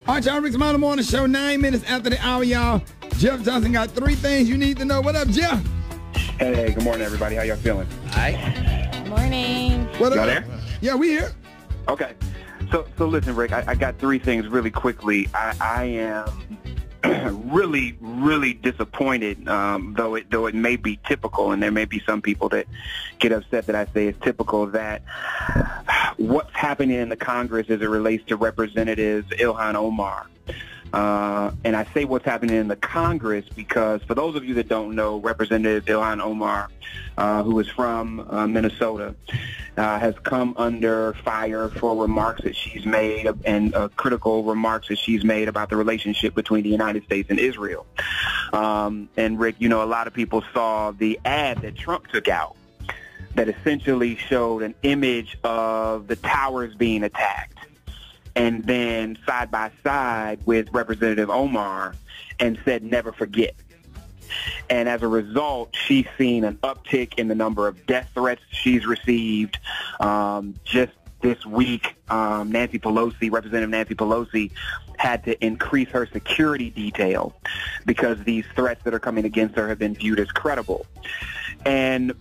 All right, y'all, Rick's Smiley Morning Show, 9 minutes after the hour, y'all. Jeff Johnson got 3 things you need to know. What up, Jeff? Hey, good morning, everybody. How y'all feeling? Hi. Good morning. What up? Y'all there? Yeah, we here. Okay. So listen, Rick, I got 3 things really quickly. I am really, really disappointed, though it may be typical, and there may be some people that get upset that I say it's typical, that what's happening in the Congress as it relates to Representative Ilhan Omar. And I say what's happening in the Congress because, for those of you that don't know, Representative Ilhan Omar, who is from Minnesota, has come under fire for remarks that she's made and critical remarks that she's made about the relationship between the United States and Israel. And, Rick, you know, a lot of people saw the ad that Trump took out that essentially showed an image of the towers being attacked, and then side by side with Representative Omar, and said, never forget. And as a result, she's seen an uptick in the number of death threats she's received. Just this week, Representative Nancy Pelosi, had to increase her security detail because these threats that are coming against her have been viewed as credible. And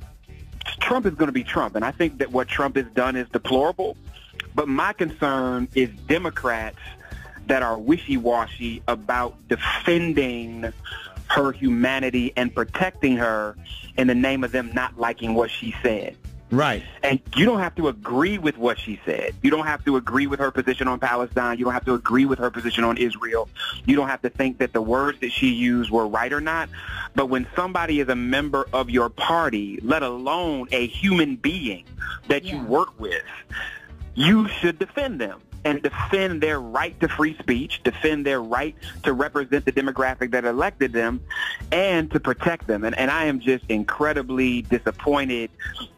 Trump is going to be Trump, and I think that what Trump has done is deplorable. But my concern is Democrats that are wishy-washy about defending her humanity and protecting her in the name of them not liking what she said. Right. And you don't have to agree with what she said. You don't have to agree with her position on Palestine. You don't have to agree with her position on Israel. You don't have to think that the words that she used were right or not. But when somebody is a member of your party, let alone a human being that you work with, you should defend them and defend their right to free speech, defend their right to represent the demographic that elected them, and to protect them. And I am just incredibly disappointed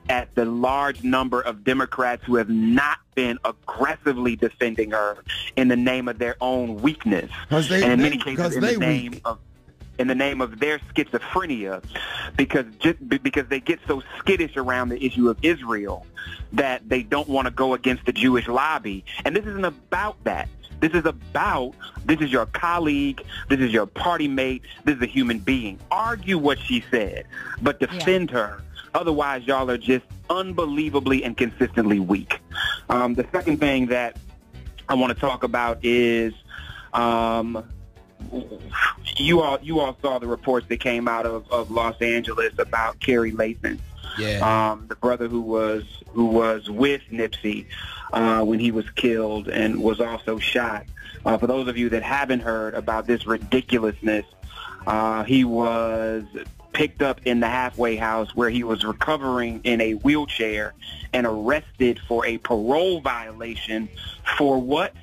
at the large number of Democrats who have not been aggressively defending her in the name of their own weakness. And in many cases, in the name of their schizophrenia, because they get so skittish around the issue of Israel that they don't want to go against the Jewish lobby. And this isn't about that. This is your colleague, this is your party mate, this is a human being. Argue what she said, but defend her. Otherwise, y'all are just unbelievably and consistently weak. The second thing that I want to talk about is you all saw the reports that came out of Los Angeles about Kerry Lathan, the brother who was with Nipsey when he was killed and was also shot. For those of you that haven't heard about this ridiculousness, he was picked up in the halfway house where he was recovering in a wheelchair and arrested for a parole violation for what?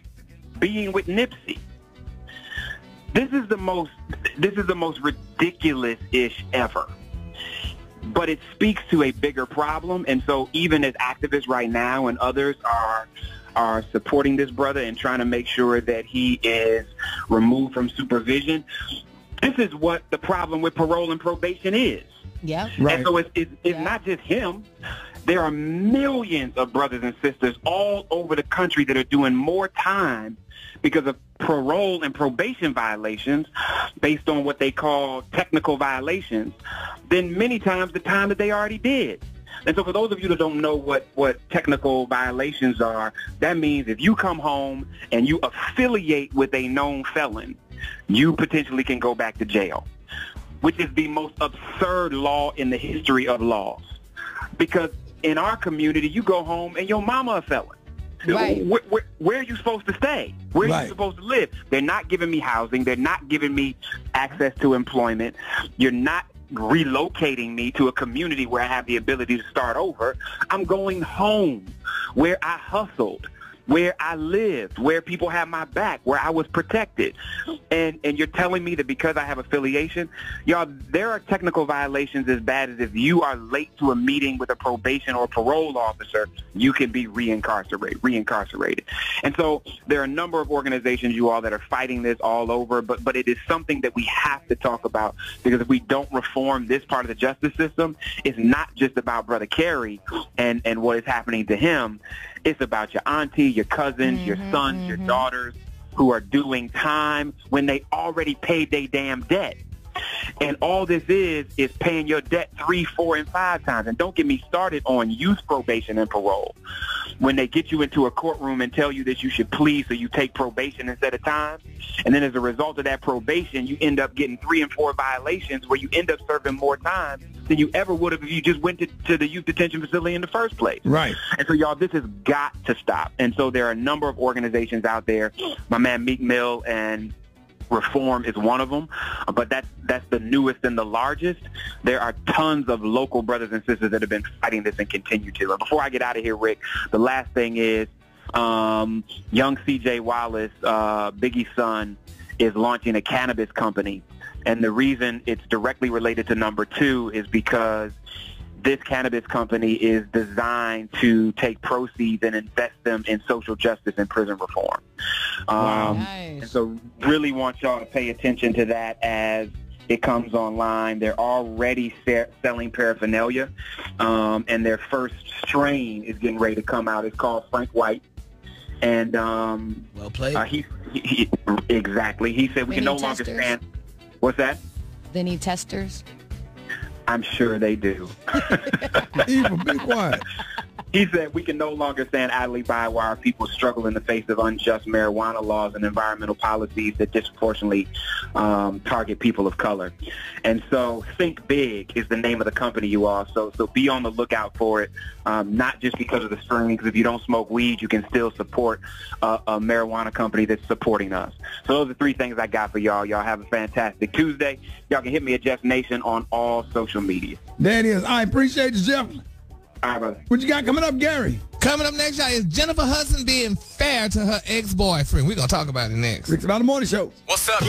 Being with Nipsey. This is the most ridiculous-ish ever. But it speaks to a bigger problem, and so even as activists right now and others are supporting this brother and trying to make sure that he is removed from supervision, this is what the problem with parole and probation is. Yeah. Right. And so it's not just him. There are millions of brothers and sisters all over the country that are doing more time because of parole and probation violations based on what they call technical violations than many times the time that they already did. And so for those of you that don't know what technical violations are, that means if you come home and you affiliate with a known felon, you potentially can go back to jail, which is the most absurd law in the history of laws. Because in our community, you go home and your mama a felon. Right. Where are you supposed to stay? Where are you supposed to live? They're not giving me housing. They're not giving me access to employment. You're not relocating me to a community where I have the ability to start over. I'm going home where I hustled, where I lived, where people have my back, where I was protected. And you're telling me that because I have affiliation, y'all, there are technical violations as bad as if you are late to a meeting with a probation or parole officer, you can be reincarcerated. And so there are a number of organizations, you all, that are fighting this all over, but it is something that we have to talk about, because if we don't reform this part of the justice system, it's not just about Brother Kerry and what is happening to him. It's about your auntie, your cousins, your sons, your daughters, who are doing time when they already paid their damn debt. And all this is paying your debt 3, 4, and 5 times. And don't get me started on youth probation and parole. When they get you into a courtroom and tell you that you should plead, so you take probation instead of time. And then as a result of that probation, you end up getting 3 and 4 violations where you end up serving more time than you ever would have if you just went to the youth detention facility in the first place. Right. And so, y'all, this has got to stop. And so there are a number of organizations out there. My man Meek Mill and Reform is one of them, but that's the newest and the largest. There are tons of local brothers and sisters that have been fighting this and continue to. And before I get out of here, Rick, the last thing is young CJ Wallace, Biggie's son, is launching a cannabis company. And the reason it's directly related to number 2 is because this cannabis company is designed to take proceeds and invest them in social justice and prison reform. Nice. And so really want y'all to pay attention to that as it comes online. They're already selling paraphernalia, and their first strain is getting ready to come out. It's called Frank White. And well played. He exactly. He said we can no longer stand. What's that? They need testers. I'm sure they do. Evil, be quiet. He said we can no longer stand idly by while our people struggle in the face of unjust marijuana laws and environmental policies that disproportionately target people of color. And so Think Big is the name of the company, you all. So be on the lookout for it, not just because of the strain, because if you don't smoke weed, you can still support a marijuana company that's supporting us. So those are 3 things I got for y'all. Y'all have a fantastic Tuesday. Y'all can hit me at Jeff Nation on all social media. There it is. I appreciate you, Jeff. All right, brother. What you got coming up, Gary? Coming up next, y'all, is Jennifer Hudson being fair to her ex-boyfriend. We're going to talk about it next. Rick's About the Morning Show. What's up?